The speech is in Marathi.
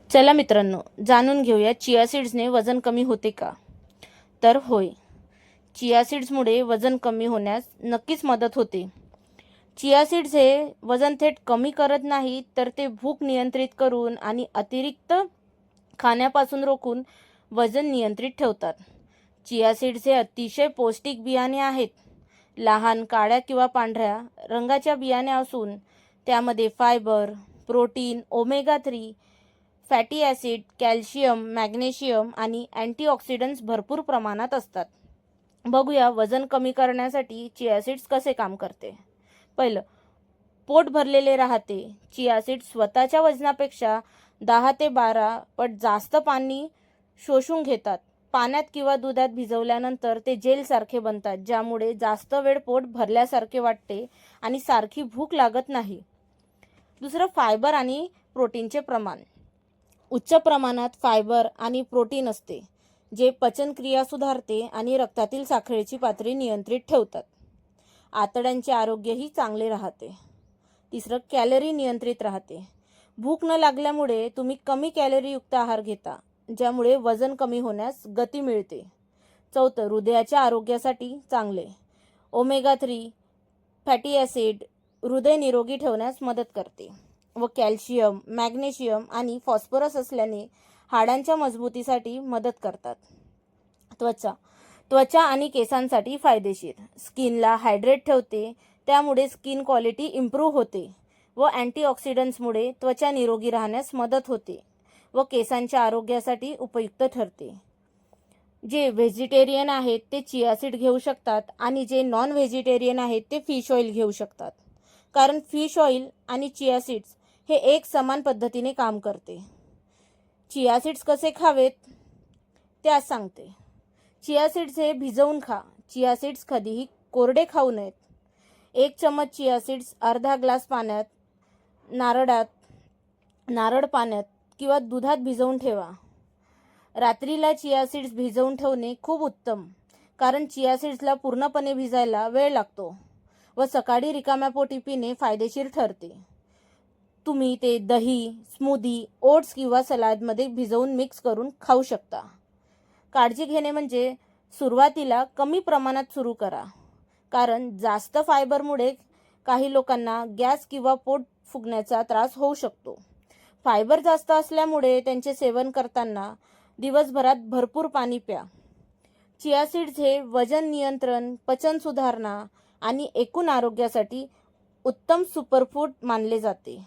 चला मित्रांनो, जाणून घेऊया चिया सीड्सने वजन कमी होते का? तर होय, चिया सीड्समुळे वजन कमी होण्यास नक्कीच मदत होते. चिया सीड्स हे वजन थेट कमी करत नाहीत, तर ते भूक नियंत्रित करून आणि अतिरिक्त खाण्यापासून रोखून वजन नियंत्रित ठेवतात. चिया सीड्स हे अतिशय पौष्टिक बियाणे आहेत. लहान काळ्या किंवा पांढऱ्या रंगाच्या बियाण्या असून त्यामध्ये fibre, protein, omega 3, fatty acid, calcium, magnesium आणि अँटीऑक्सिडंट्स भरपूर प्रमाणात असतात. बघूया वजन कमी करण्यासाठी चिया सीड्स कसे काम करते. पहिलं, पोट भरलेले राहते. चिया सीड्स स्वतःच्या वजनापेक्षा 10 ते 12 पट जास्त पाणी शोषून घेतात. पाण्यात किंवा दुधात भिजवल्यानंतर ते जेलसारखे बनतात, ज्यामुळे जास्त वेळ पोट भरल्यासारखे वाटते आणि सारखी भूक लागत नाही. दुसरं, फायबर आणि प्रोटीनचे प्रमाण. उच्च प्रमाणात फायबर आणि प्रोटीन असते, जे पचनक्रिया सुधारते आणि रक्तातील साखरेची पातळी नियंत्रित ठेवतात. आतड्यांचे आरोग्यही चांगले राहते. तिसरं, कॅलरी नियंत्रित राहते. भूक न लागल्यामुळे तुम्ही कमी कॅलरीयुक्त आहार घेता, ज्यामुळे वजन कमी होण्यास गती मिळते. चौथं, हृदयाच्या आरोग्यासाठी चांगले. ओमेगा 3 फॅटी ॲसिड हृदय निरोगी ठेवण्यास मदत करते व कॅल्शियम, मॅग्नेशियम आणि फॉस्फरस असल्याने हाडांच्या मजबूतीसाठी मदत करतात. त्वचा आणि केसांसाठी फायदेशीर. स्किनला हायड्रेट ठेवते, त्यामुळे स्किन क्वालिटी इम्प्रूव्ह होते व अँटीऑक्सिडंट्समुळे त्वचा निरोगी राहण्यास मदत होते व केसांच्या आरोग्यासाठी उपयुक्त ठरते. जे व्हेजिटेरियन आहेत ते चिया सीड घेऊ शकतात आणि जे नॉन व्हेजिटेरियन आहेत ते फिश ऑइल घेऊ शकतात, कारण फिश ऑइल आणि चिया सीड्स हे एक समान पद्धतीने काम करते. चिया सीड्स कसे खावेत ते आज सांगते. चिया सीड्स हे भिजवून खा. चिया सीड्स कधीही कोरडे खाऊ नयेत. 1 चमच चिया सीड्स अर्धा ग्लास पाण्यात, नारळ पाण्यात किंवा दुधात भिजवून ठेवा. रात्रीला चिया सीड्स भिजवून ठेवणे खूप उत्तम, कारण चिया सीड्सला पूर्णपणे भिजायला वेळ लागतो व सकाळी रिकाम्या पोटी पिणे फायदेशीर ठरते. तुम्ही ते दही, स्मूदी, ओट्स किंवा सलाडमध्ये भिजवून मिक्स करून खाऊ शकता. काळजी घेणे म्हणजे सुरुवातीला कमी प्रमाणात सुरू करा, कारण जास्त फायबरमुळे काही लोकांना गॅस किंवा पोट फुगण्याचा त्रास होऊ शकतो. फायबर जास्त असल्यामुळे त्यांचे सेवन करताना दिवसभरात भरपूर पाणी प्या. चिया सीड्स हे वजन नियंत्रण, पचन सुधारणा आणि एकूण आरोग्यासाठी उत्तम सुपरफूड मानले जाते.